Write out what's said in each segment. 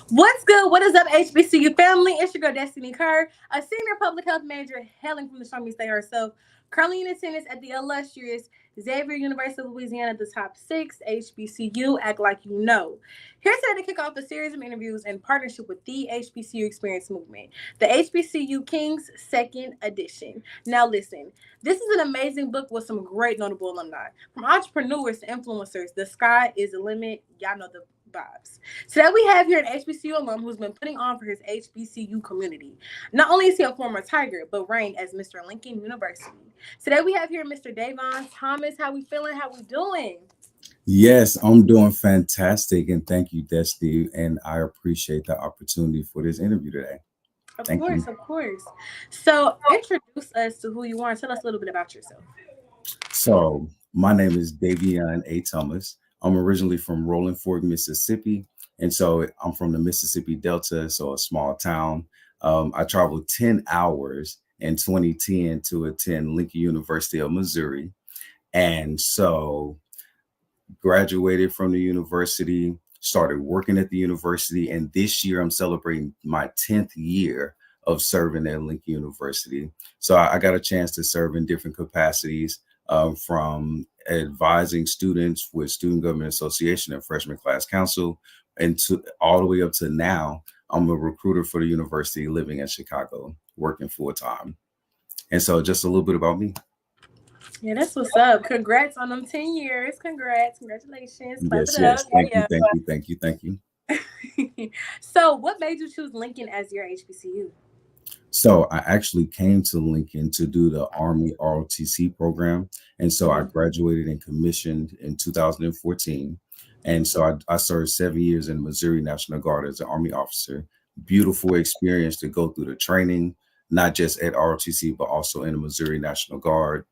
What's good? What is up, HBCU family? It's your girl, Destiny Kerr, a senior public health major hailing from the Show Me State herself, currently in attendance at the illustrious Xavier University of Louisiana, the top six HBCU. Act like you know. Here today to kick off a series of interviews in partnership with the HBCU Experience Movement, the HBCU Kings Second Edition. Now, listen, this is an amazing book with some great notable alumni. From entrepreneurs to influencers, the sky is the limit. Y'all know the vibes. Today we have here an HBCU alum who's been putting on for his HBCU community. Not only is he a former Tiger, but reigned as Mr. Lincoln University. Today we have here Mr. Davion Thomas. How we feeling? How we doing? Yes, I'm doing fantastic, and thank you, Destiny. And I appreciate the opportunity for this interview today. Of Thank course, you. of course. So introduce us to who you are and tell us a little bit about yourself. So, my name is Davion A. Thomas. I'm originally from Rolling Fork, Mississippi, and so I'm from the Mississippi Delta, so a small town. I traveled 10 hours in 2010 to attend Lincoln University of Missouri, and so graduated from the university, started working at the university, and this year I'm celebrating my 10th year of serving at Lincoln University. So I got a chance to serve in different capacities, from advising students with Student Government Association and Freshman Class Council, and to all the way up to now. I'm a recruiter for the university living in Chicago, working full time. And so just a little bit about me. Yeah, that's what's up. Congrats on them 10 years. Congrats. Congratulations. Clap Yes, it up. yes. Thank you, Yeah, thank you, thank you, thank you. yeah. So, what made you choose Lincoln as your HBCU? So I actually came to Lincoln to do the Army ROTC program. And so I Mm-hmm. graduated and commissioned in 2014. And so I served 7 years in Missouri National Guard as an Army officer. Beautiful experience to go through the training, not just at ROTC, but also in the Missouri National Guard.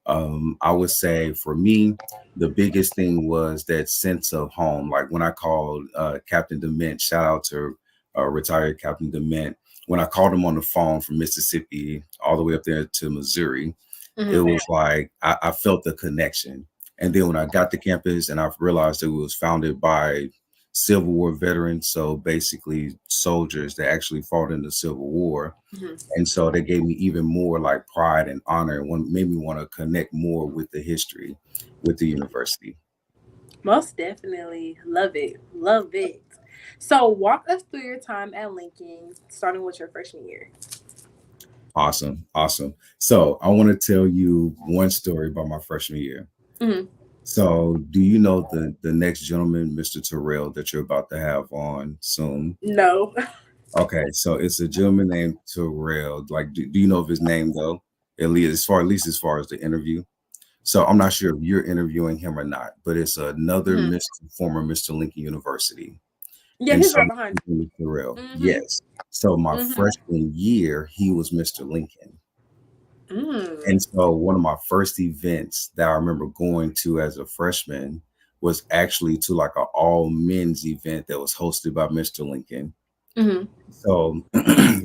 I would say for me, the biggest thing was that sense of home. Like when I called Captain Dement, shout out to retired Captain Dement, when I called him on the phone from Mississippi all the way up there to Missouri, it Mm-hmm. was like I felt the connection. And then when I got to campus and I realized it was founded by Civil War veterans, so basically soldiers that actually fought in the Civil War. Mm-hmm. And so they gave me even more like pride and honor, and made me want to connect more with the history with the university. Most definitely. Love it. Love it. So, walk us through your time at Lincoln, starting with your freshman year. Awesome, awesome. So I want to tell you one story about my freshman year. Mm-hmm. So, do you know the next gentleman, Mr. Terrell, that you're about to have on soon? No. Okay, so it's a gentleman named Terrell. Like, do you know of his name though? At least as far as the interview. So I'm not sure if you're interviewing him or not, but it's another Mm-hmm. former Mr. Lincoln University. Yeah, And he's so right behind Mr. Terrell, you. Mm-hmm. yes. So my Mm-hmm. freshman year, he was Mr. Lincoln. Mm. And so one of my first events that I remember going to as a freshman was actually to like an all men's event that was hosted by Mr. Lincoln. Mm-hmm. So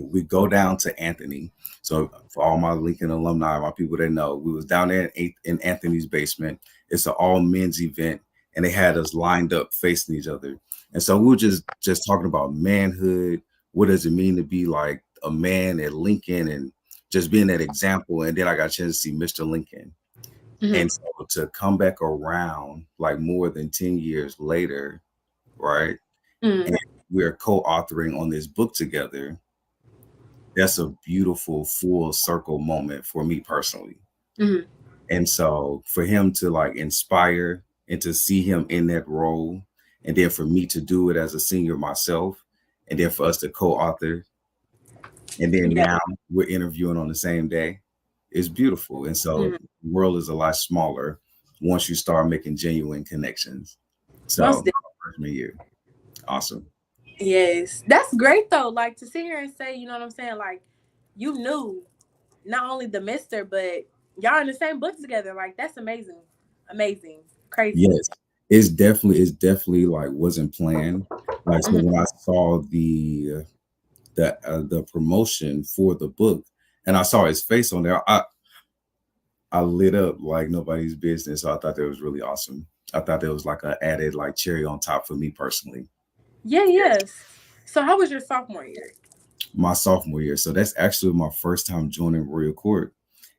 we go down to Anthony. So for all my Lincoln alumni, my people that know, we was down there in Anthony's basement. It's an all men's event, and they had us lined up facing each other. And so we were just talking about manhood. What does it mean to be like a man at Lincoln, and just being that example? And then I got a chance to see Mr. Lincoln. Mm-hmm. And so to come back around like more than 10 years later, right? Mm-hmm. And we're co-authoring on this book together. That's a beautiful full circle moment for me personally. Mm-hmm. And so for him to like inspire and to see him in that role, and then for me to do it as a senior myself, and then for us to co-author, and then Yeah. now we're interviewing on the same day, it's beautiful. And so Mm-hmm. the world is a lot smaller once you start making genuine connections. Most So freshman year, awesome. Yes, that's great though. Like to sit here and say, you know what I'm saying? Like you knew not only the Mister, but y'all in the same book together. Like that's amazing, amazing, crazy. Yes, it's definitely like wasn't planned. Like so Hmm. when I saw the promotion for the book, and I saw his face on there, I lit up like nobody's business. So I thought that was really awesome. I thought that was like a added like cherry on top for me personally. Yeah, Yes. yes. So how was your sophomore year? My sophomore year. So that's actually my first time joining Royal Court.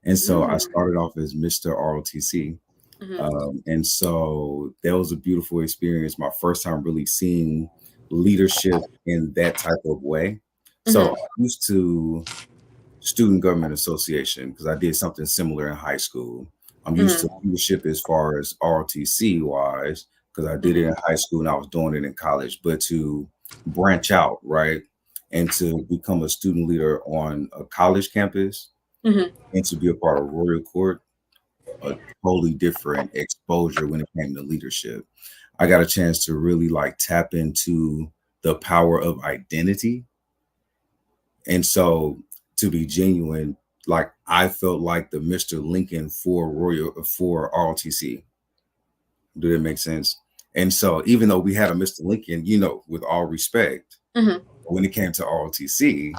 And so I Mm. started off as Mr. ROTC. Mhm. And so that was a beautiful experience. My first time really seeing leadership in that type of way. So Mhm. I'm used to student government association because I did something similar in high school. I'm used to Mhm. leadership as far as ROTC wise because I did it Mhm. in high school and I was doing it in college. But to branch out, right, and to become a student leader on a college campus Mhm. and to be a part of Royal Court, a totally different exposure when it came to leadership. I got a chance to really like tap into the power of identity. And so to be genuine, like I felt like the Mr. Lincoln for ROTC. Do that make sense? And so even though we had a Mr. Lincoln, with all respect, Mhm. when it came to ROTC,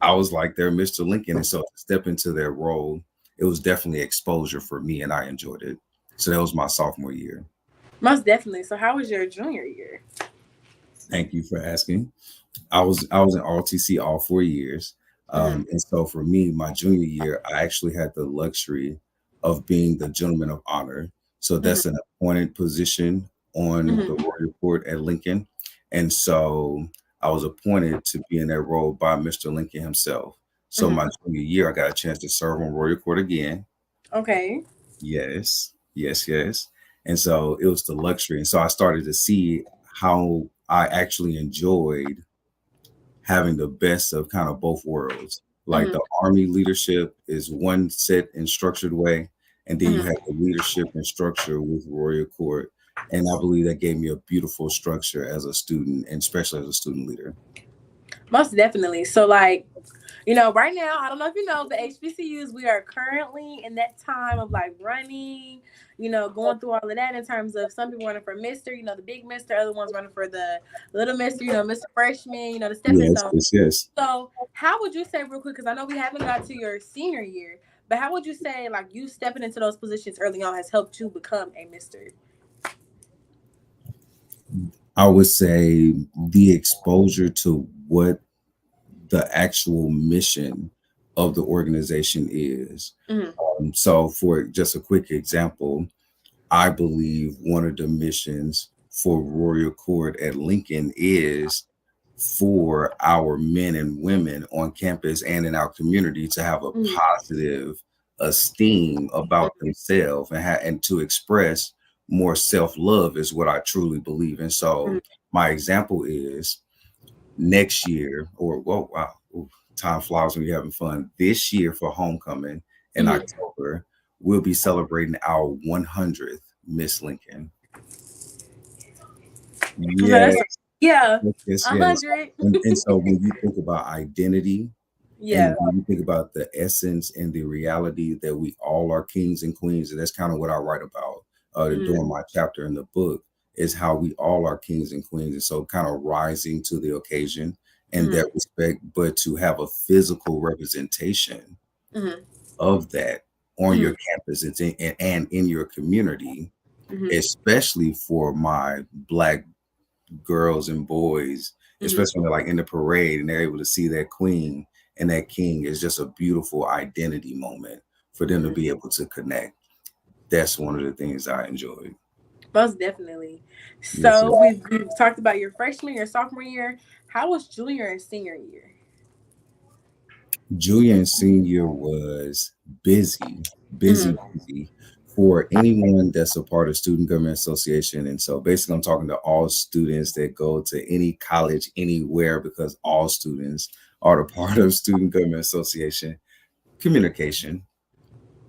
I was like their Mr. Lincoln. And so to step into their role, it was definitely exposure for me and I enjoyed it. So that was my sophomore year. Most definitely. So how was your junior year? Thank you for asking. I was in ROTC all 4 years, Mhm. and so for me, my junior year, I actually had the luxury of being the gentleman of honor. So Mhm. that's an appointed position on the Mhm. Royal Court at Lincoln, and so I was appointed to be in that role by Mr. Lincoln himself. So Mhm. my junior year, I got a chance to serve on Royal Court again. Okay. Yes, yes, yes. And so it was the luxury, and so I started to see how I actually enjoyed having the best of kind of both worlds. Like Mhm. the army leadership is one set and structured way, and then you Mhm. have the leadership and structure with Royal Court. And I believe that gave me a beautiful structure as a student, and especially as a student leader. Most definitely. So like, right now, I don't know if you know, but HBCUs, we are currently in that time of like running, going through all of that in terms of some people running for Mister, the big Mister, other ones running for the little Mister, Mister Freshman, the stepping Yes, stone. yes, yes. So, how would you say, real quick, because I know we haven't got to your senior year, but how would you say, like, you stepping into those positions early on has helped you become a Mister? I would say the exposure to what the actual mission of the organization is. Mm-hmm. So, for just a quick example, I believe one of the missions for Royal Court at Lincoln is for our men and women on campus and in our community to have a Mm-hmm. positive esteem about themselves and to express more self-love is what I truly believe. And so my example is next year or whoa wow ooh, time flies when you're having fun. This year for homecoming in Mm-hmm. October, we'll be celebrating our 100th Miss Lincoln. So Yes, that's yeah, yes, a yes. hundred. And so when you think about identity and Yeah. when you think about the essence and the reality that we all are kings and queens, and that's kind of what I write about Mm-hmm. during my chapter in the book, is how we all are kings and queens. And so kind of rising to the occasion in Mm-hmm. that respect, but to have a physical representation Mm-hmm. of that on Mm-hmm. your campus and in your community, Mm-hmm. especially for my Black girls and boys, Mm-hmm. especially when they're like in the parade and they're able to see that queen and that king is just a beautiful identity moment for them to Mm-hmm. be able to connect. That's one of the things I enjoyed. Most definitely. Yes, So yes. we've talked about your freshman, your sophomore year. How was junior and senior year? Junior and senior was busy, busy, Mm-hmm. busy for anyone that's a part of Student Government Association. And so basically, I'm talking to all students that go to any college anywhere because all students are a part of Student Government Association. Communication.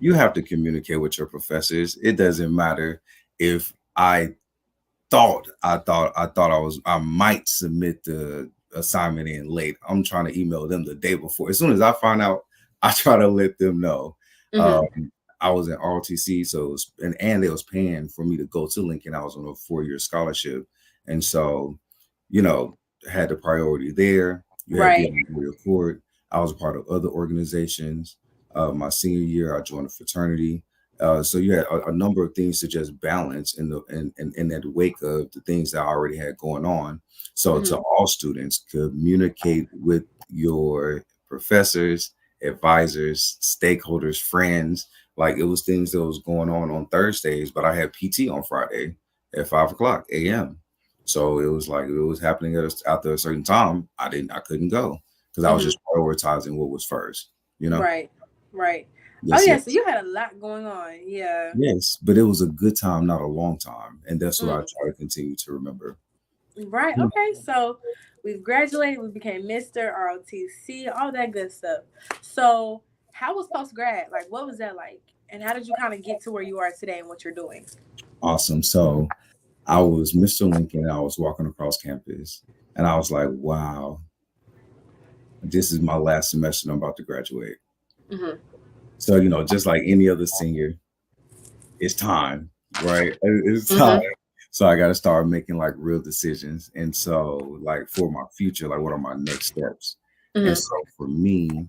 You have to communicate with your professors. It doesn't matter if I might submit the assignment in late. I'm trying to email them the day before. As soon as I find out, I try to let them know. Um, Mm-hmm. I was in ROTC, so it was, and they was paying for me to go to Lincoln. I was on a 4-year scholarship, and so you know had the priority there. You had Right. being in Royal Court. I was a part of other organizations. My senior year, I joined a fraternity, So you had a number of things to just balance in that wake of the things that I already had going on. So to all students, communicate with your professors, advisors, stakeholders, friends. Like it was things that was going on Thursdays, but I had PT on Friday at 5 o'clock a.m. So it was like it was happening after a certain time. I couldn't go because I was Mm-hmm. just prioritizing what was first. You know. Right. Right. Oh Yes, yeah, so yes. you had a lot going on. Yeah. Yes, but it was a good time, not a long time, and that's what I Mm. try to continue to remember. Right. Okay. So we've graduated. We became Mr. ROTC, all that good stuff. So how was post grad? Like, what was that like? And how did you kind of get to where you are today and what you're doing? Awesome. So I was Mr. Lincoln. I was walking across campus, and I was like, "Wow, this is my last semester. And I'm about to graduate." Mm-hmm. So just like any other senior, it's time, right? It's time. Mm-hmm. So I got to start making like real decisions, and so like for my future, like what are my next steps? And Mm-hmm. so for me,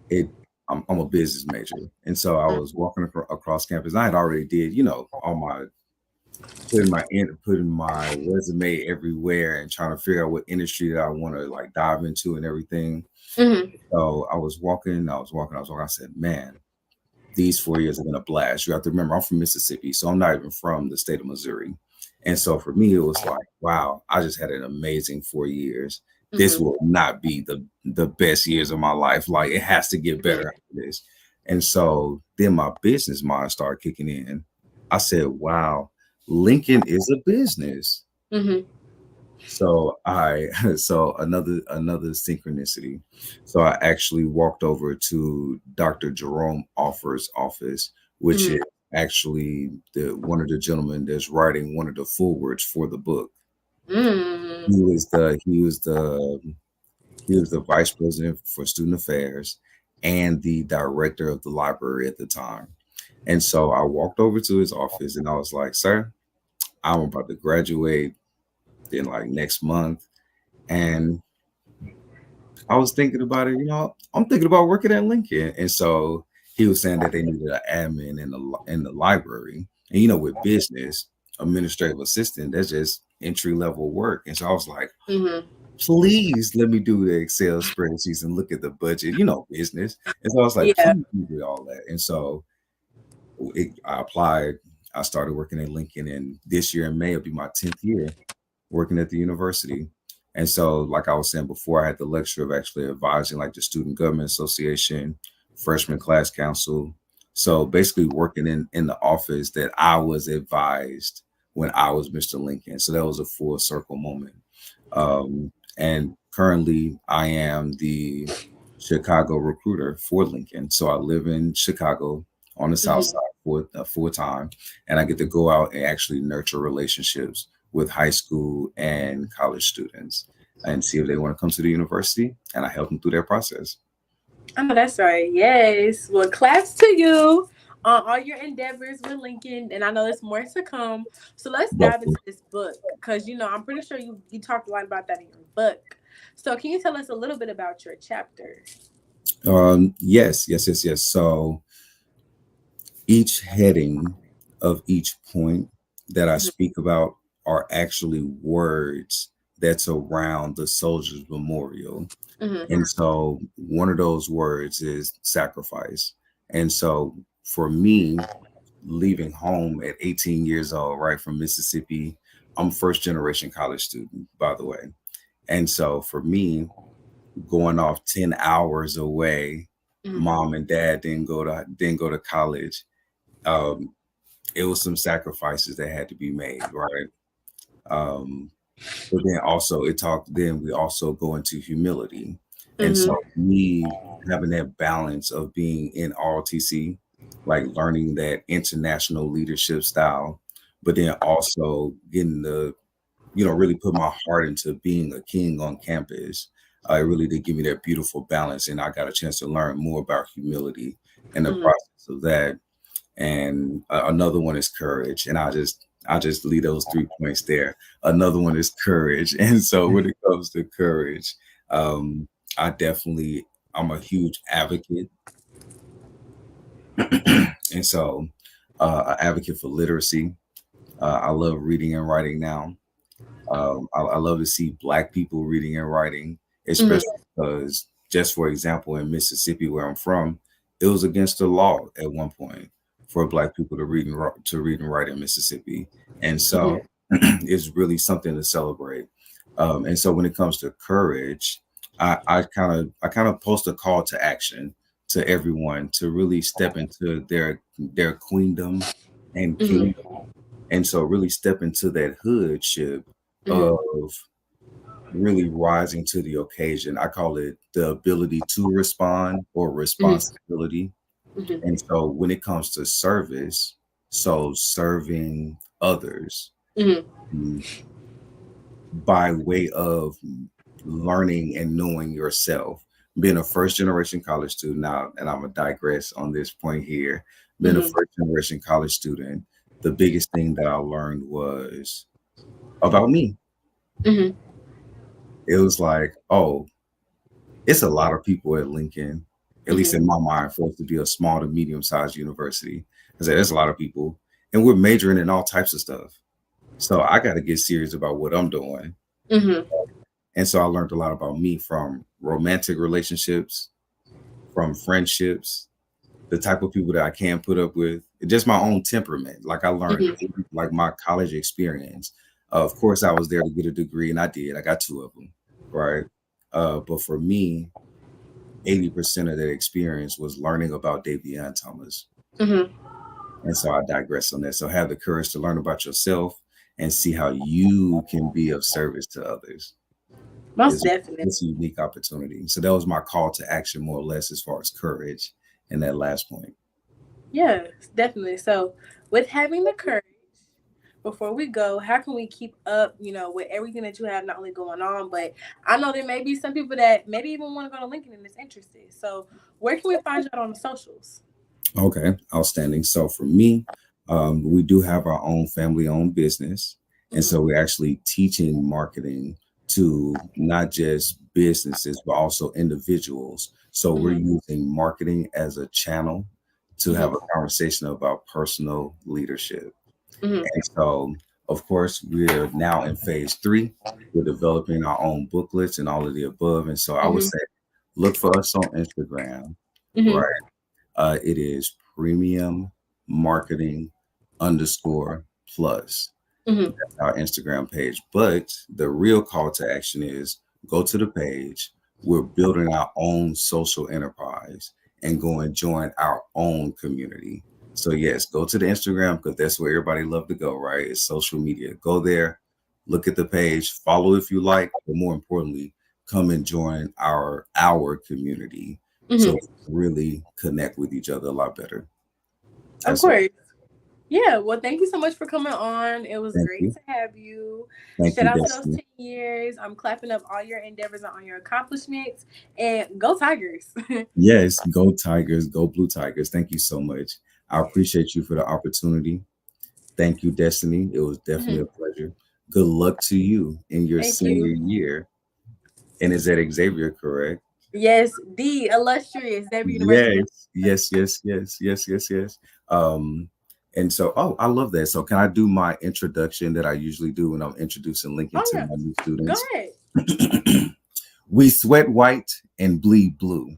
it I'm a business major, and so I was walking across campus. I had already did all my putting my resume everywhere and trying to figure out what industry that I want to like dive into and everything. Mm-hmm. So I was walking. I said, man, these 4 years are gonna blast. You have to remember, I'm from Mississippi, so I'm not even from the state of Missouri. And so for me, it was like, wow, I just had an amazing 4 years. This Mm-hmm. will not be the best years of my life. Like it has to get better after this. And so then my business mind started kicking in. I said, wow, Lincoln is a business. Mm-hmm. So I so another synchronicity. So I actually walked over to Dr. Jerome Offer's office, which Mm-hmm. is actually the one of the gentlemen that's writing one of the forewords for the book. Mm-hmm. He was the vice president for student affairs and the director of the library at the time. And so I walked over to his office and I was like, "Sir, I'm about to graduate in like next month." And I was thinking about it, I'm thinking about working at Lincoln. And so he was saying that they needed an admin in the library. And with business, administrative assistant, that's just entry level work. And so I was like, Mm-hmm. please let me do the Excel spreadsheets and look at the budget, business. And so I was like, Yeah. please do all that. And so I applied. I started working at Lincoln, and this year in May will be my 10th year working at the university. And so, like I was saying before, I had the luxury of actually advising like the Student Government Association, Freshman Class Council. So basically working in the office that I was advised when I was Mr. Lincoln. So that was a full circle moment. And currently I am the Chicago recruiter for Lincoln. So I live in Chicago on the South Mm-hmm. Side for full time, and I get to go out and actually nurture relationships with high school and college students and see if they want to come to the university, and I help them through their process. I know that's right. Yes. Well, claps to you on all your endeavors with Lincoln, and I know there's more to come. So let's dive into Welcome. this book because I'm pretty sure you talked a lot about that in your book. So can you tell us a little bit about your chapter? Yes, yes, yes, yes. So each heading of each point that I speak about are actually words that's around the Soldiers Memorial. Mm-hmm. And so one of those words is sacrifice. And so for me, leaving home at 18 years old, right from Mississippi, I'm first generation college student, by the way. And so for me, going off 10 hours away, Mm-hmm. mom and dad didn't go to college. Um, it was some sacrifices that had to be made, right? Um, but then also then we also go into humility. And Mm-hmm. so me having that balance of being in ROTC, like learning that international leadership style, but then also getting really put my heart into being a king on campus. It really did give me that beautiful balance, and I got a chance to learn more about humility and the Mm-hmm. process of that. And another one is courage, and I just leave those 3 points there. Another one is courage, and so when it comes to courage, um, I definitely I'm a huge advocate And so, an advocate for literacy. I love reading and writing now. I love to see Black people reading and writing, Mhm. especially because, just for example, in Mississippi, where I'm from, it was against the law at one point for Black people to read and write in Mississippi, and so Mhm. it's really something to celebrate. And so, when it comes to courage, I kind of post a call to action to everyone to really step into their queendom and Mhm. kingdom, and so really step into that hoodship Mhm. of really rising to the occasion. I call it the ability to respond or Mhm. responsibility. Mhm. And so when it comes to service, so serving others, Mhm. mm, by way of learning and knowing yourself, being a first generation college student now, and I'm gonna digress on this point here. Being a Mhm. first generation college student, the biggest thing that I learned was about me. Mhm. It was like, oh, it's a lot of people at Lincoln, at least Mhm. in my mind, for it to be a small to medium sized university. I said, there's a lot of people, and we're majoring in all types of stuff. So I got to get serious about what I'm doing. Mhm. And so I learned a lot about me, from romantic relationships, from friendships, the type of people that I can put up with, just my own temperament. Like I learned, Mhm. like my college experience. Of course, I was there to get a degree, and I did. I got two of them, right? But for me, 80% of that experience was learning about Davion Thomas. Mhm. And so I digress on that. So have the courage to learn about yourself and see how you can be of service to others. Most Is definitely. It's a unique opportunity. So that was my call to action, more or less, as far as courage in that last point. Yes, definitely. So, with having the courage, before we go, how can we keep up, with everything that you have not only going on, but I know there may be some people that maybe even want to go to Lincoln and is interested. So, where can we find you out on the socials? Okay, outstanding. So for me, we do have our own family-owned business, and Mm-hmm. so we're actually teaching marketing to not just businesses but also individuals. So we're Mm-hmm. using marketing as a channel to have Mm-hmm. a conversation about personal leadership. Mm-hmm. And so, of course, we're now in phase three. We're developing our own booklets and all of the above. And so I would Mm-hmm. say, look for us on Instagram, Mm-hmm. right? It is premium marketing underscore plus. Mm-hmm. That's our Instagram page. But the real call to action is go to the page. We're building our own social enterprise and go and join our own community. So yes, go to the Instagram because that's where everybody love to go, right? It's social media. Go there, look at the page, follow if you like, but more importantly, come and join our community so we Mm-hmm. can really connect with each other a lot better. Of That's all. course. Yeah, well, thank you so much for coming on. It was Thank great you. to have you. Thank Shout you, out to those Destiny. 10 years. I'm clapping up all your endeavors and on your accomplishments. And go Tigers. Yes, go Tigers, go Blue Tigers. Thank you so much. I appreciate you for the opportunity. Thank you, Destiny. It was definitely Mhm. a pleasure. Good luck to you in your Thank senior you. year. And is that Xavier correct? Yes, the illustrious Davion University. Yes, yes, yes, yes, yes, yes, yes. Um, and so, oh, I love that. So, can I do my introduction that I usually do when I'm introducing Lincoln Oh, to yeah. my new Go students? ahead. We sweat white and bleed blue.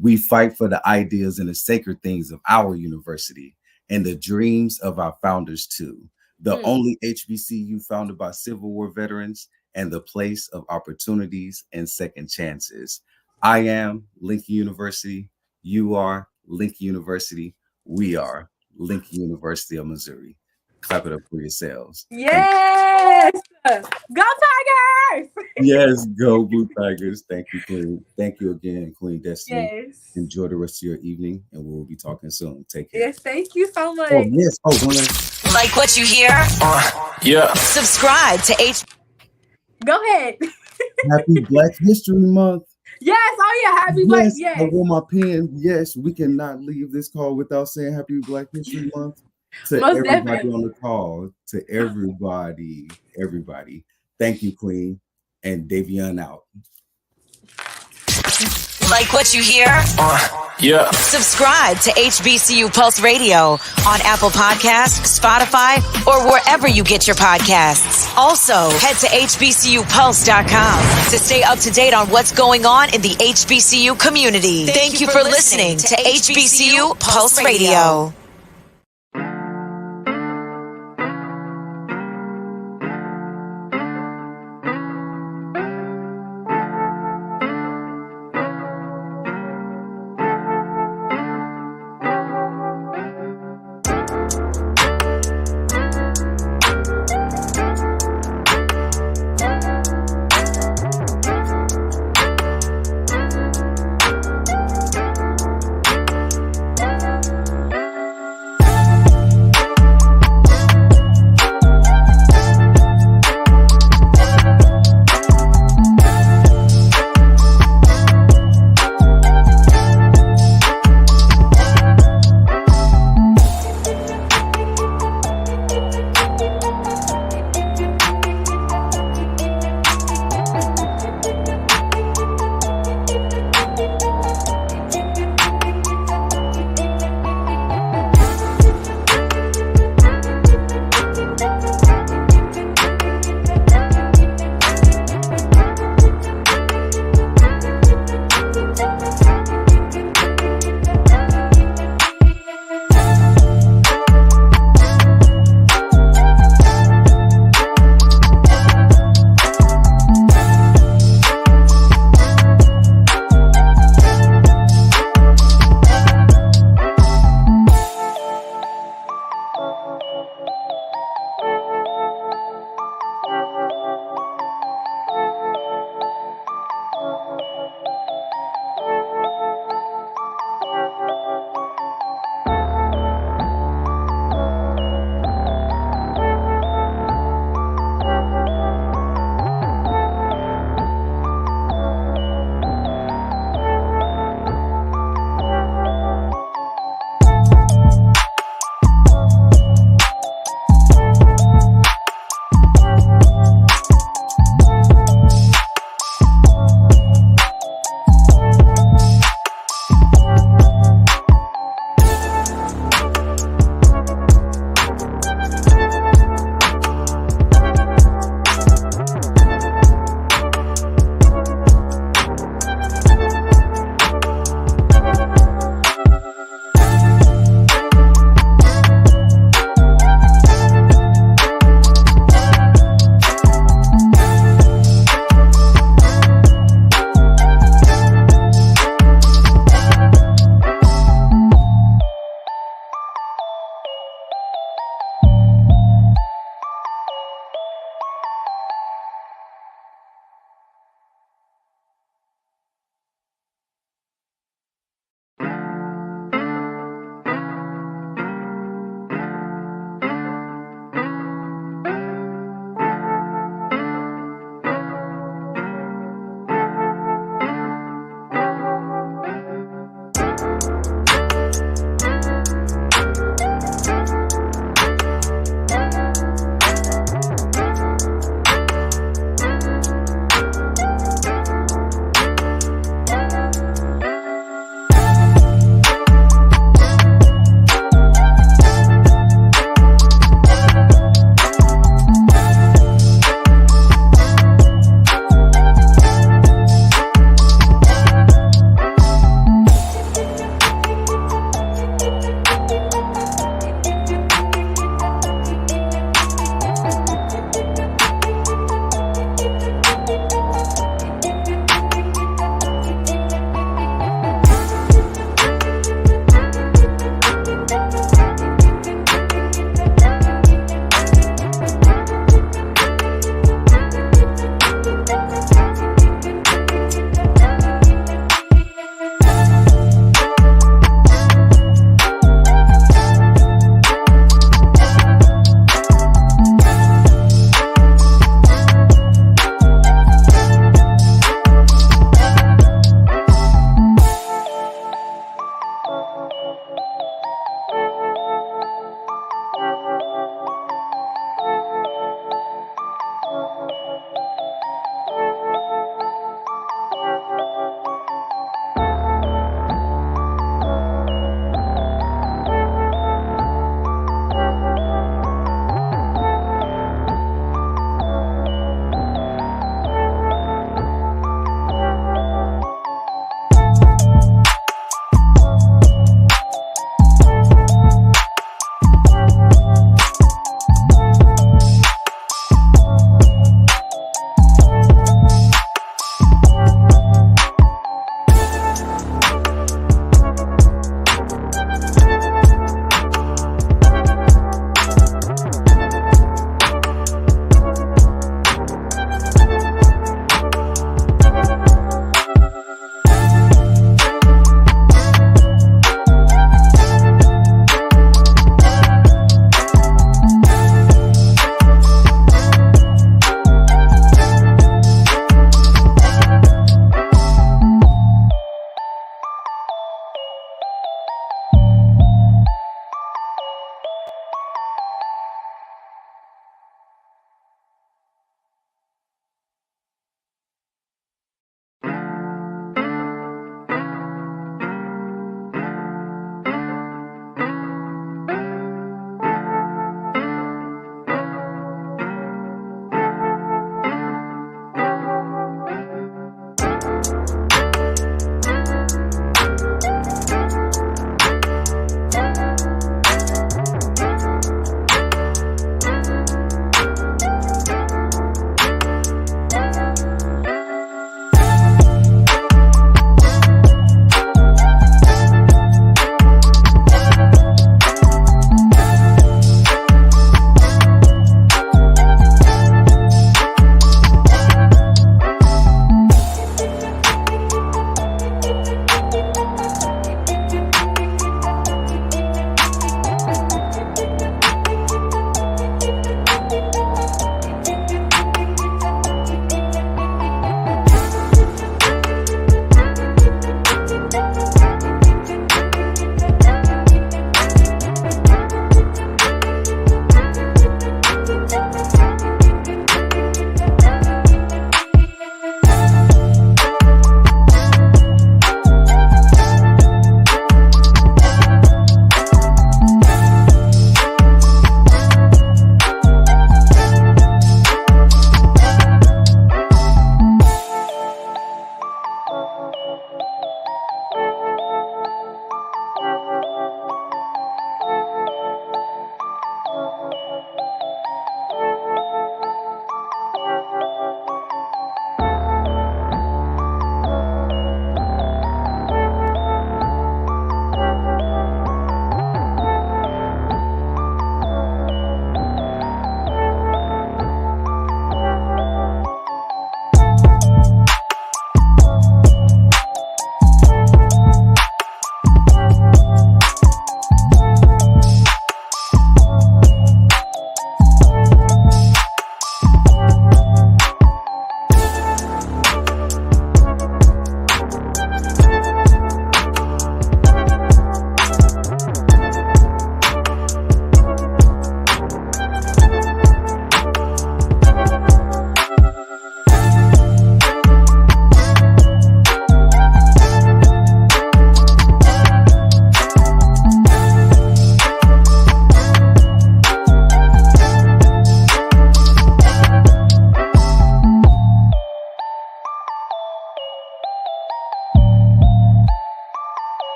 We fight for the ideas and the sacred things of our university and the dreams of our founders, too. The Mm. only HBCU founded by Civil War veterans and the place of opportunities and second chances. I am Lincoln University. You are Lincoln University. We are Lincoln University of Missouri. Clap it up for yourselves. Thank you. Yes. Go Tigers. Yes, go Blue Tigers. Thank you, Queen. Thank you again, Queen Destiny. Yes. Enjoy the rest of your evening, and we'll be talking soon. Take care. Yes, thank you so Oh, much. yes. Oh, one last. Like what you hear? Yeah. Subscribe to H. Go ahead. Happy Black History Month. Yes. Oh, yeah. Happy Black. Yes, I Yes. want my pen. Yes, we cannot leave this call without saying Happy Black History Month to Most everybody definitely. on the call. To everybody, everybody. Thank you, Queen. And Davion out. Like what you hear? Yeah. Subscribe to HBCU Pulse Radio on Apple Podcasts, Spotify, or wherever you get your podcasts. Also, head to HBCUPulse.com to stay up to date on what's going on in the HBCU community. Thank you for listening to HBCU Pulse Radio.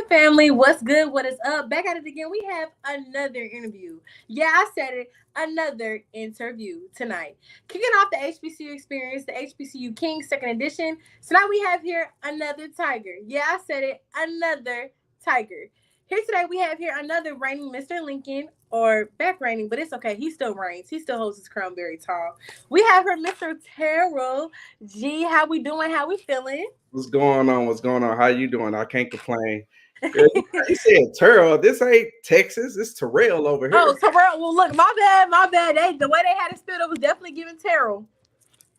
family, what's good? What is up? Back at it again. We have another interview. Yeah, I said it. Another interview tonight. Kicking off the HBCU experience, the HBCU Kings second edition. So now we have here another Tiger. Yeah, I said it. Another Tiger. Here today we have here another reigning Mr. Lincoln, or back reigning, but it's okay. He still reigns. He still holds his crown very tall. We have here Mr. Terrell. G, how we doing? How we feeling? What's going on? What's going on? How you doing? I can't complain. Girl, you said Terrell. This ain't Texas. It's Terrell over here. Oh, Terrell. Well, look, my bad. The way they had it spelled, it was definitely giving Terrell.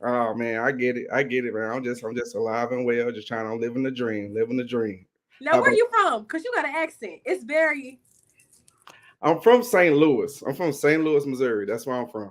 Oh man, I get it, man. I'm just alive and well, just trying to live in the dream. Now, where you from? Because you got an accent. It's very. I'm from St. Louis. I'm from St. Louis, Missouri. That's where I'm from.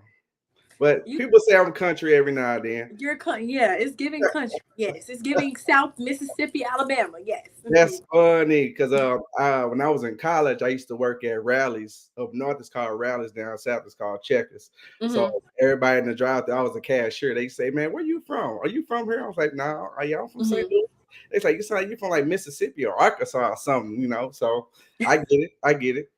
But people say I'm country every now and then. You're country, yeah. It's giving country, yes. It's giving South Mississippi, Alabama, yes. That's funny because when I was in college, I used to work at rallies. Up north it's called rallies, down south it's called checkers. Mm-hmm. So everybody in the drive-thru, I was a cashier. They say, "Man, where you from? Are you from here?" I was like, "No, I'm from St. Louis." They say, "You sound like you from like Mississippi or Arkansas or something," you know. So I get it.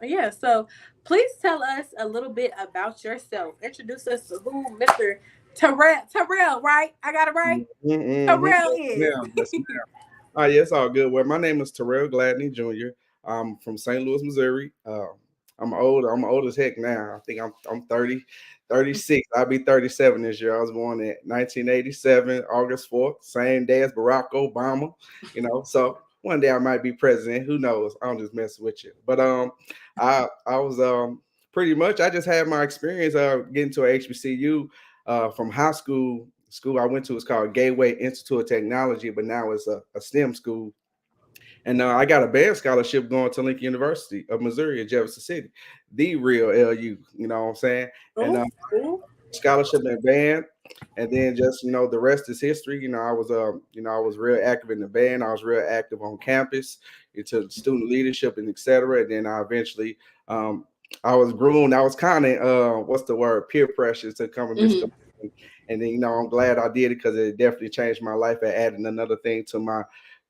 Yeah. So please tell us a little bit about yourself. Introduce us to who Mr. Terrell, right? I got it right? Mm-hmm. Terrell is. Yeah, yes, ma'am. Yes, all good. Well, my name is Terrell Gladney Jr. I'm from St. Louis, Missouri. I'm old as heck now. I think I'm 36. I'll be 37 this year. I was born in 1987, August 4th, same day as Barack Obama, you know, so one day I might be president. Who knows? I'm just messing with you. But I was pretty much, I just had my experience getting to a HBCU from high school. School I went to is called Gateway Institute of Technology, but now it's a STEM school. And I got a band scholarship going to Lincoln University of Missouri in Jefferson City, the real LU. You know what I'm saying? And scholarship in band. And then just, you know, the rest is history. I was real active in the band. I was real active on campus into student leadership and et cetera. And then I eventually, I was groomed. I was kind of, peer pressure to come in this stuff. And then, I'm glad I did it because it definitely changed my life and added another thing to my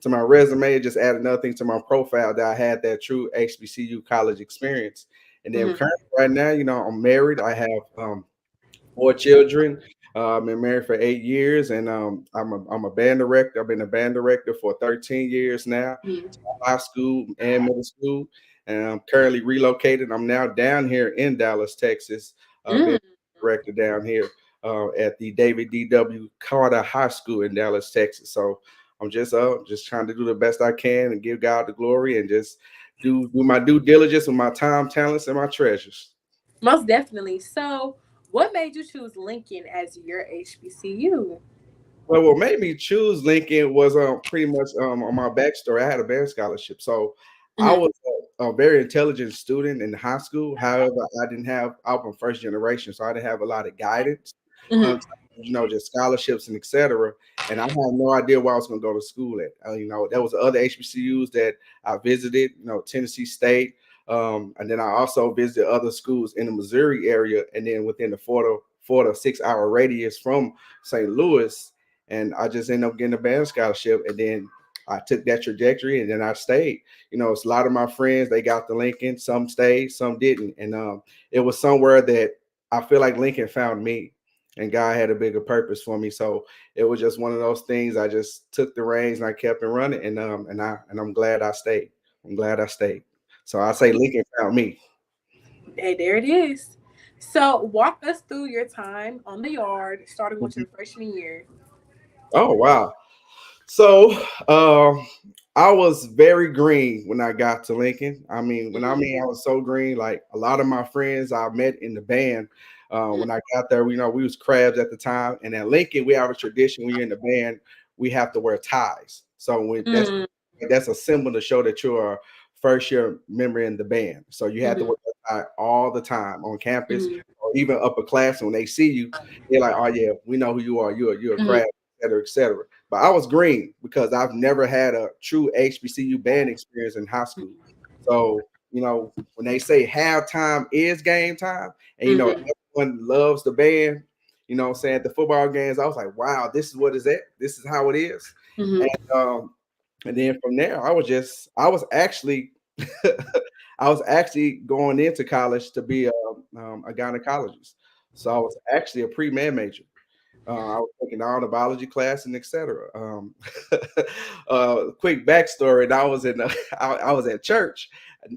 resume, just add another thing to my profile that I had that true HBCU college experience. And then currently right now, I'm married. I have 4 children. I've been married for 8 years, and I'm a band director. I've been a band director for 13 years now, high school and middle school. And I'm currently relocated. I'm now down here in Dallas, Texas. Been director down here at the David D.W. Carter High School in Dallas, Texas. So I'm just trying to do the best I can and give God the glory and just do my due diligence with my time, talents, and my treasures. Most definitely. So what made you choose Lincoln as your HBCU? Well, what made me choose Lincoln was pretty much on my backstory. I had a band scholarship. So I was a very intelligent student in high school. However, I was first generation, so I didn't have a lot of guidance. Just scholarships and et cetera. And I had no idea where I was going to go to school at. There was other HBCUs that I visited, Tennessee State. And then I also visited other schools in the Missouri area and then within the 4 to 6 hour radius from St. Louis. And I just ended up getting a band scholarship. And then I took that trajectory and then I stayed. It's a lot of my friends, they got to Lincoln. Some stayed, some didn't. And it was somewhere that I feel like Lincoln found me. And God had a bigger purpose for me, so it was just one of those things. I just took the reins and I kept it running, and I'm glad I stayed. So I say Lincoln found me. Hey, there it is. So walk us through your time on the yard, starting with your freshman year. Oh wow! So I was very green when I got to Lincoln. I was so green. Like a lot of my friends I met in the band. When I got there, we was crabs at the time. And at Lincoln, we have a tradition when you're in the band, we have to wear ties. So that's a symbol to show that you're a first year member in the band. So you have to wear a tie all the time on campus or even upper class. When they see you, they're like, "Oh yeah, we know who you are. You're a crab," et cetera, et cetera. But I was green because I've never had a true HBCU band experience in high school. So, when they say halftime is game time, and everyone loves the band, at the football games, I was like, wow, this is what is it. This is how it is. And And then from there, I was actually I was actually going into college to be a gynecologist. So I was actually a pre-med major. I was taking all the biology class and etc. Quick backstory: and I was I was at church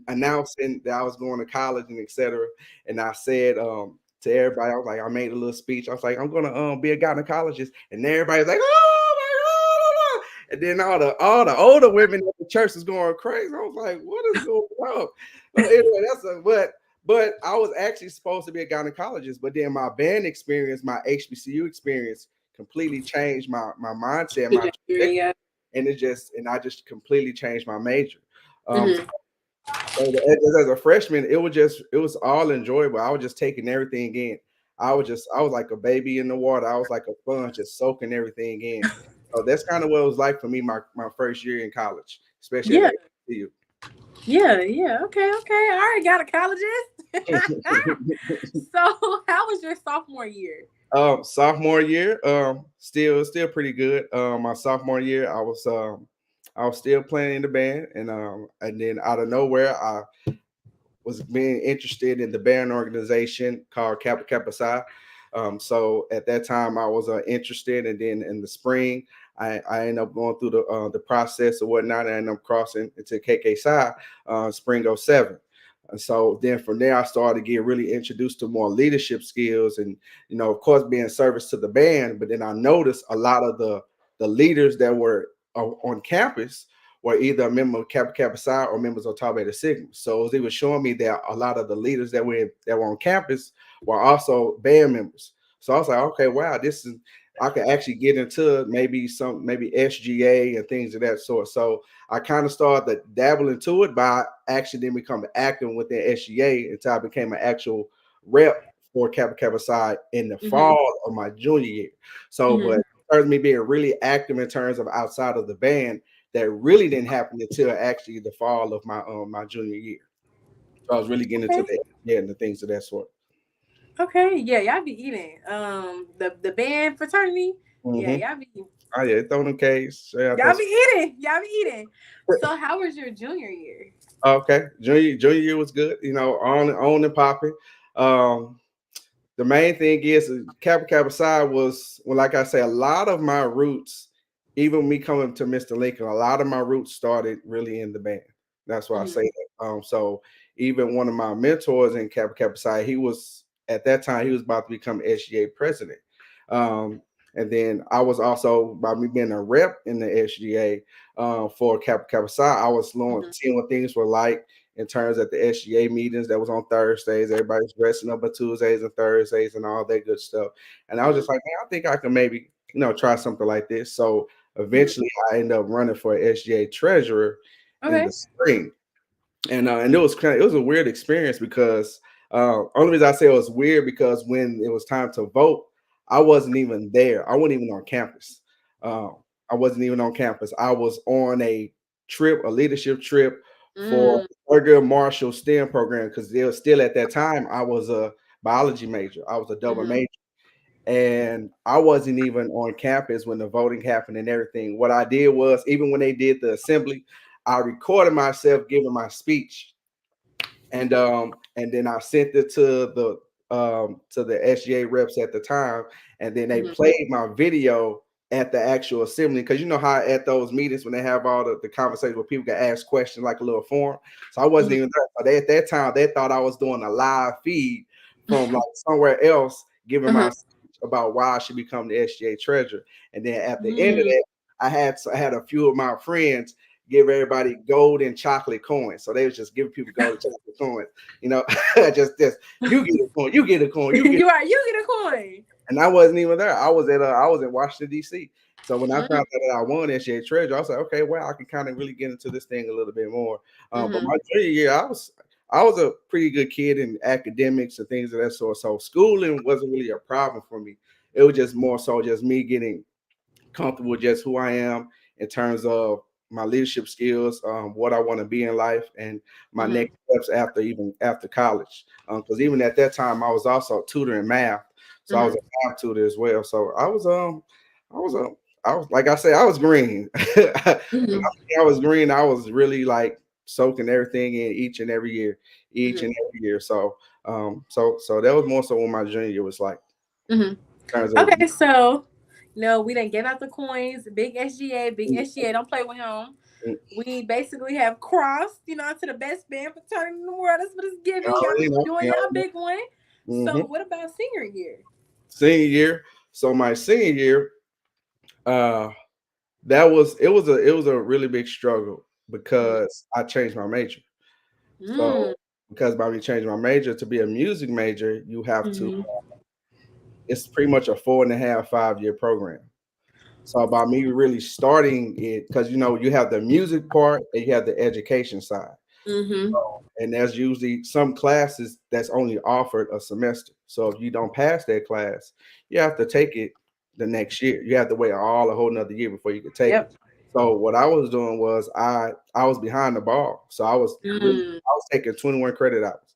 announcing that I was going to college and etc. And I said to everybody, I was like, I made a little speech. I was like, I'm going to be a gynecologist, and everybody's like, oh my god! And then all the older women at the church was going crazy. I was like, what is going on? So anyway, but I was actually supposed to be a gynecologist, but then my band experience, my HBCU experience completely changed my mindset, my Yeah. and I just completely changed my major. Mm-hmm. So as a freshman, it was all enjoyable. I was just taking everything in. I was like a baby in the water. I was like a sponge, just soaking everything in. So that's kind of what it was like for me my first year in college, especially Yeah. at HBCU. Yeah. Okay. I already got a gynecologist. So, how was your sophomore year? Sophomore year, still pretty good. My sophomore year, I was still playing in the band, and then out of nowhere, I was being interested in the band organization called Kappa Kappa Psi. So at that time, I was interested, and then in the spring, I ended up going through the process or whatnot, and I ended up crossing into KK Psi spring '07. And so then from there, I started to get really introduced to more leadership skills, and of course, being service to the band. But then I noticed a lot of the leaders that were on campus were either a member of Kappa Kappa Psi or members of Tau Beta Sigma. So they were showing me that a lot of the leaders that were on campus were also band members. So I was like, okay, wow, I could actually get into maybe SGA and things of that sort. So I kind of started to dabble into it by actually then becoming active within SGA until I became an actual rep for Kappa Kappa Psi in the fall of my junior year. So, but in terms of me being really active in terms of outside of the band, that really didn't happen until actually the fall of my junior year. So I was really getting into and the things of that sort. Okay, yeah, y'all be eating. The band fraternity. Yeah, Mm-hmm. y'all be. Oh yeah, throwing them cakes. Y'all be eating. Y'all be eating. So, how was your junior year? Okay, junior year was good. On and popping. The main thing is Kappa Kappa Psi was, well, like I say, a lot of my roots, even me coming to Mr. Lincoln, a lot of my roots started really in the band. That's why I say that. So even one of my mentors in Kappa Kappa Psi, he was at that time he was about to become SGA president. And then I was also, by me being a rep in the SGA for Kappa Kappa Psi, I was seeing what things were like in terms of the SGA meetings that was on Thursdays. Everybody's dressing up on Tuesdays and Thursdays and all that good stuff. And I was just like, man, I think I can maybe, try something like this. So eventually I ended up running for SGA treasurer in the spring. And it was a weird experience because only reason I say it was weird because when it was time to vote, I wasn't even there. I wasn't even on campus. I wasn't even on campus. I was on a leadership trip for Thurgood Marshall STEM program because they were still at that time. I was a biology major. I was a double major. And I wasn't even on campus when the voting happened and everything. What I did was, even when they did the assembly, I recorded myself giving my speech, and then I sent it to the SGA reps at the time, and then they played my video at the actual assembly, because you know how at those meetings when they have all the conversations where people can ask questions like a little forum. So I wasn't even there. So at that time they thought I was doing a live feed from like somewhere else, giving my speech about why I should become the SGA treasurer. And then at the end of that, I had a few of my friends give everybody gold and chocolate coins. So they was just giving people gold and chocolate coins. Just you get a coin, you get a coin, you get a coin. And I wasn't even there. I was in Washington, D.C. So when I found out that I won SGA treasurer, I was like, okay, well, I can kind of really get into this thing a little bit more. But my junior year, I was a pretty good kid in academics and things of that sort. So schooling wasn't really a problem for me. It was just more so just me getting comfortable with just who I am in terms of my leadership skills, what I want to be in life, and my next steps after college. Because even at that time, I was also tutoring math, so I was a math tutor as well. So I was like I said, I was green. When Mhm. I was green, I was really like soaking everything in each and every year, each Mhm. and every year. So so that was more so what my junior year was like. Mhm. In terms of Okay, so we didn't give out the coins. Big SGA, big SGA. Don't play with him. We basically have crossed, to the best band fraternity in the world. That's what it's giving. Y'all doing y'all big one. So what about senior year? Senior year. So my senior year, it was a really big struggle because I changed my major. Mm. So because by me changing my major to be a music major, you have to. Mhm. It's pretty much a 4.5, 5 year program. So by me really starting it, because you have the music part and you have the education side. Mhm. And there's usually some classes that's only offered a semester. So if you don't pass that class, you have to take it the next year. You have to wait a whole nother year before you could take it. Yep. So what I was doing was I was behind the ball. So Mm. I was taking 21 credit hours.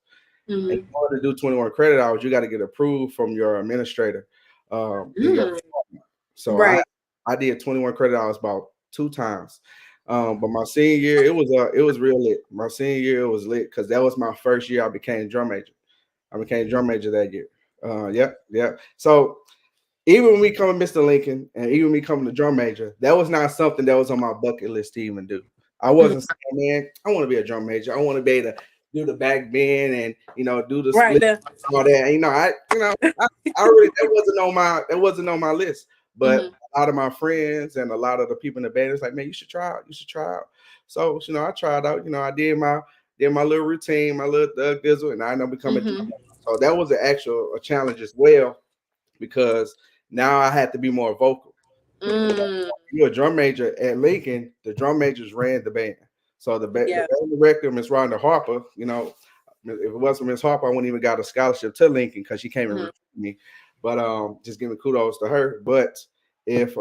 And in Mhm. order to do 21 credit hours, you got to get approved from your administrator in your Mm. department. So Right. I did 21 credit hours about 2 times. But my senior year, it was real lit. My senior year it was lit because that was my first year I became drum major. I became drum major that year. Yep. So even when we come to Mr. Lincoln and even me coming to drum major, that was not something that was on my bucket list to even do. I Mhm. wasn't saying, man, I want to be a drum major. I want to be able to do the back bend and do the Right. split and all that. And, I really that wasn't on my list. But Mhm. a lot of my friends and a lot of the people in the band was like, man, you should try out. You should try out. So I tried out. I did my little routine, my little thug dizzle, and I ended up becoming. Mhm. So that was a challenge as well because now I had to be more vocal. Because Mm. you're a drum major at Lincoln, the drum majors ran the band. So the Yeah. band director, Miss Rhonda Harper, if it wasn't Miss Harper, I wouldn't even got a scholarship to Lincoln because she came and Mhm. recruited me. But just giving kudos to her. But if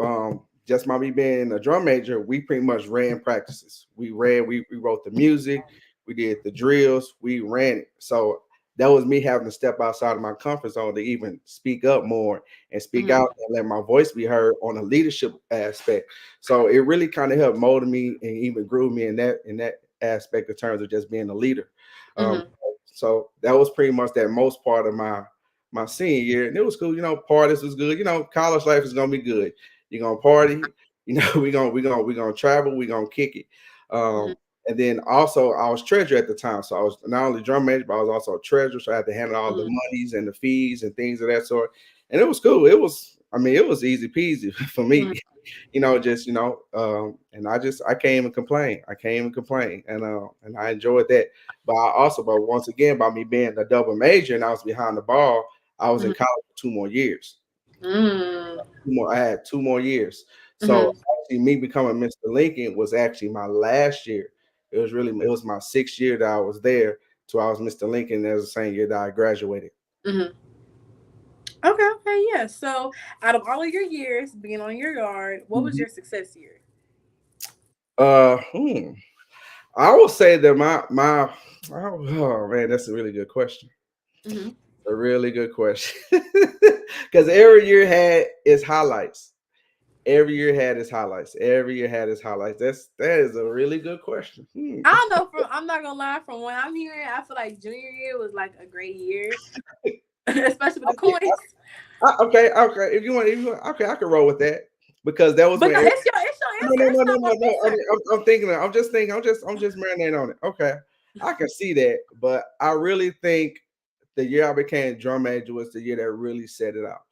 just by me being a drum major, we pretty much ran practices. We wrote the music, we did the drills, we ran it. So that was me having to step outside of my comfort zone to even speak up more and speak Mhm. out and let my voice be heard on a leadership aspect. So it really kind of helped mold me and even grew me in that aspect in terms of just being a leader. Um, Mhm. so that was pretty much that most part of my senior year, and it was cool. Parties was good. College life is gonna be good. You're gonna party. We gonna travel. We gonna kick it. Mhm. And then also I was treasurer at the time, so I was not only drum major, but I was also a treasurer. So I had to handle all the Mhm. monies and the fees and things of that sort. And it was cool. It was easy peasy for me. Mhm. And I can't even complain. I can't even complain, and I enjoyed that. But once again, by me being a double major and I was behind the ball, I was in Mhm. college for 2 more years. Mm. I had 2 more years. So Mhm. actually, me becoming Mr. Lincoln was actually my last year. It was my 6th year that I was there. So I was Mr. Lincoln. That was the same year that I graduated. Mhm. Okay. Okay. Yeah. So, out of all of your years being on your yard, what was Mhm. your success year? Uh, hmm. I will say that my oh man, that's a really good question. Mhm. A really good question. Because every year had its highlights. Every year had its highlights. Every year had its highlights. That is a really good question. I don't know. I'm not gonna lie. From what I'm hearing, I feel like junior year was like a great year, especially with the Okay, coins. okay. If you want, okay, I can roll with that because that was But when. no, it's your No, answer. no, It's no, no, not my no, no. answer. I'm thinking. I'm just thinking. I'm just marinating on it. Okay, I can see that, but I really think the year I became drum major was the year that really set it out,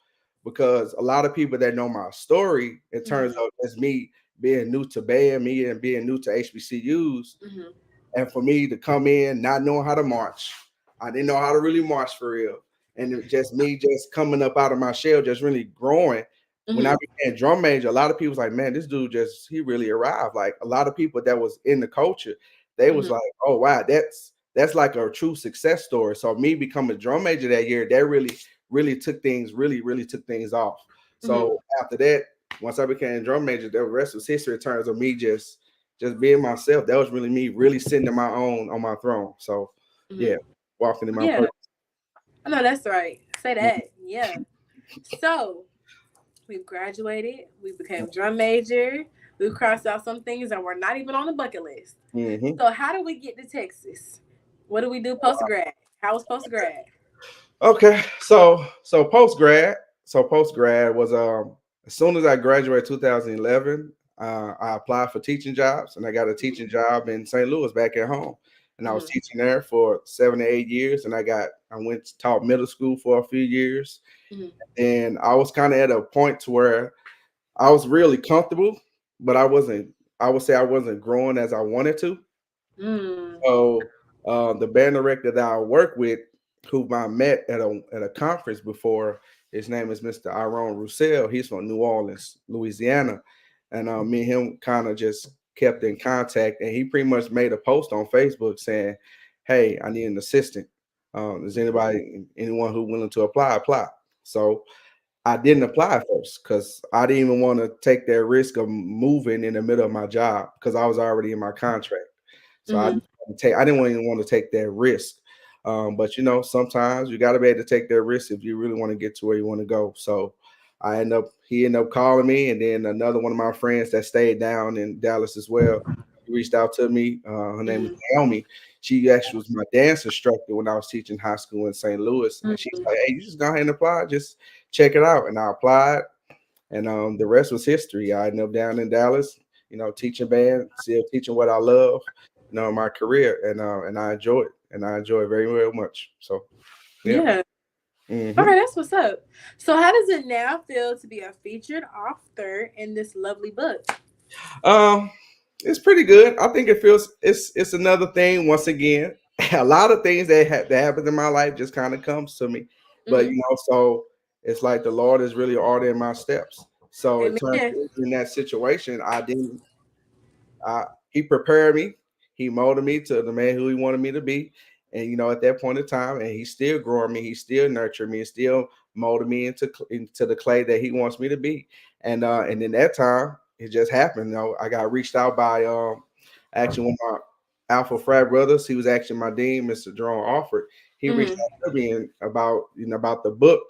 because a lot of people that know my story in terms Mhm. of as me being new to band, me and being new to HBCUs, Mhm. and for me to come in not knowing how to march, I didn't know how to really march for real. And it just me just coming up out of my shell, just really growing. When I Mhm. became drum major, a lot of people was like, man, this dude he really arrived. Like a lot of people that was in the culture, they was Mhm. like, oh wow, that's like a true success story. So me becoming drum major that year, that really really took things off. Mhm. So after that, once I became drum major, the rest was history in terms of me just being myself. That was really me, really sitting in my own on my throne. So yeah, Mhm. walking in my Yeah. purpose. I know that's right. Say that. Yeah. So, We've graduated. We became drum major. We crossed out some things that were not even on the bucket list. Mm-hmm. So how do we get to Texas? What do we do post grad? How was post grad? Okay, so post grad was as soon as I graduated 2011, I applied for teaching jobs, and I got a teaching job in St. Louis back at home, and I was Mm-hmm. teaching there for 7 to 8 years, and I went to taught middle school for a few years, Mm-hmm. and I was kind of at a point to where I was really comfortable, but I wasn't. I would say I wasn't growing as I wanted to. Mm. So the band director that I work with, who I met at a conference before, his name is Mr. Aaron Roussel. He's from New Orleans, Louisiana, and me and him kind of just kept in contact. And he pretty much made a post on Facebook saying, "Hey, I need an assistant. Is anyone who willing to apply? Apply." So I didn't apply at first because I didn't even want to take that risk of moving in the middle of my job because I was already in my contract. So Mm-hmm. I didn't even want to take that risk. But sometimes you got to be able to take that risk if you really want to get to where you want to go. So he ended up calling me, and then another one of my friends that stayed down in Dallas as well. She reached out to me. Her name is Mm-hmm. Naomi. She actually was my dance instructor when I was teaching high school in St. Louis, and she's Mm-hmm. like, "Hey, you just go ahead and apply. Just check it out." And I applied, and the rest was history. I ended up down in Dallas, teaching band, still teaching what I love, in my career, and I enjoy it, and I enjoy it very, very much. So, yeah. Yeah. hmm Okay, that's what's up. So how does it now feel to be a featured author in this lovely book? Um, it's pretty good. I think it feels it's another thing. Once again, a lot of things that happen in my life just kind of comes to me, but Mm-hmm. so it's like the Lord is really ordering my steps. So it turns Amen. in that situation, he prepared me. He molded me to the man who he wanted me to be. And at that point in time, and he's still growing me, he's still nurturing me, still molding me into the clay that he wants me to be. And in that time, it just happened. I got reached out by actually one of my Alpha Frat brothers. He was actually my dean, Mr. Jerome Alford. He reached Mm-hmm. out to me about the book.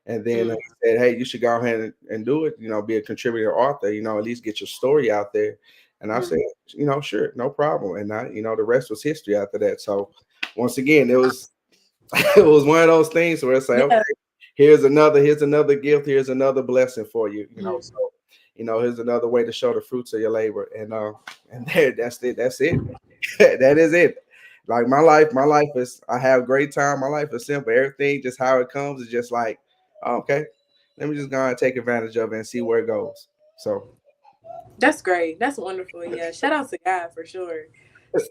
And then Mm-hmm. he said, "Hey, you should go ahead and do it. Be a contributor author. At least get your story out there." And I said, sure, no problem. And the rest was history after that. So once again, it was it was one of those things where it's like, okay, Yeah. here's another gift, here's another blessing for you. Mm-hmm. So here's another way to show the fruits of your labor. And there, that's it. That's it. That is it. Like my life is I have great time. My life is simple. Everything just how it comes is just like, okay, let me just go and take advantage of it and see where it goes. So That's great. That's wonderful. Yeah. Shout out to God for sure.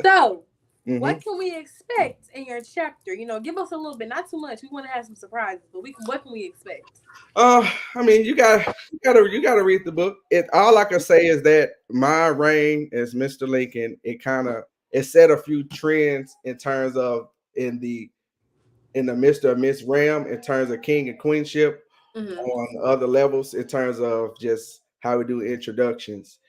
So, mhm. what can we expect in your chapter? Give us a little bit, not too much. We want to have some surprises, but what can we expect? I mean, you gotta read the book. It all I can say is that my reign as Mr. Lincoln, it set a few trends in terms of in the Mr. and Miss realm in terms of king and queenship Mm-hmm. on other levels in terms of just how we do introductions,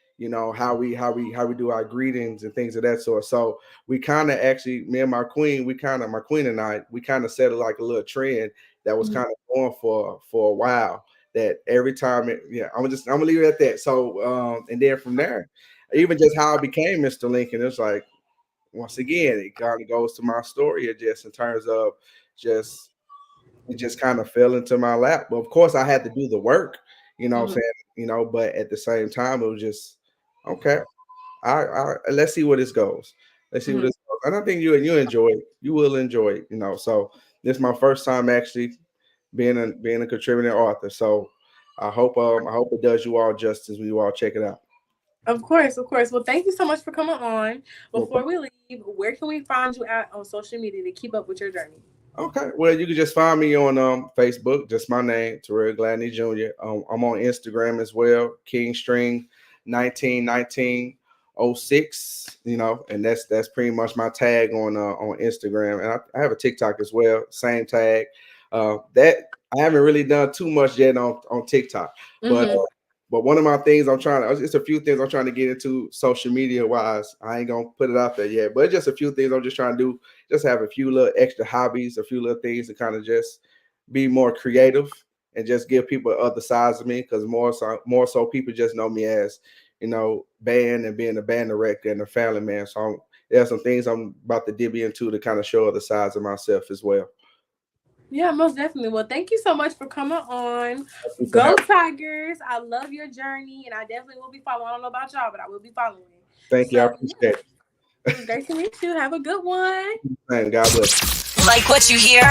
how we do our greetings and things of that sort. So we kind of actually, me and my queen and I, we kind of set like a little trend that was Mm-hmm. kind of going for a while. That every time, I'm gonna leave it at that. So and then from there, even just how I became Mr. Lincoln, it's like once again, it kind of goes to my story, it just in terms of just it just kind of fell into my lap. But of course, I had to do the work, what I'm Mm-hmm. saying, but at the same time, it was just okay. I let's see where this goes. Let's see where Mm-hmm. this goes. And I think you enjoy it. You will enjoy it, So this is my first time actually being a contributing author. So I hope it does you all justice when you all check it out. Of course, of course. Well, thank you so much for coming on. No Before problem. we leave, where can we find you at on social media to keep up with your journey? Okay. Well, you can just find me on Facebook, just my name, Terrell Gladney Jr. I'm on Instagram as well, Kingstring 191906, and that's pretty much my tag on Instagram. And I have a TikTok as well, same tag. That I haven't really done too much yet on TikTok, but Mm-hmm. one of my things it's a few things I'm trying to get into social media wise. I ain't gonna put it out there yet, but just a few things I'm just trying to do, just have a few little extra hobbies, a few little things to kind of just be more creative and just give people other sides of me, because more so people just know me as, band and being a band director and a family man. So there's some things I'm about to dip into to kind of show other sides of myself as well. Yeah, most definitely. Well, thank you so much for coming on. Go Tigers. I love your journey, and I definitely will be following. I don't know about y'all, but I will be following. Thank you. I appreciate it. It was great to meet you. Have a good one. Thank God bless. Like what you hear?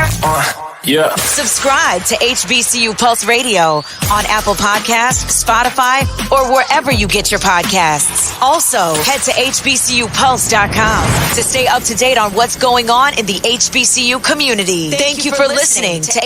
Yeah. Subscribe to HBCU Pulse Radio on Apple Podcasts, Spotify, or wherever you get your podcasts. Also, head to HBCUPulse.com to stay up to date on what's going on in the HBCU community. Thank you for listening to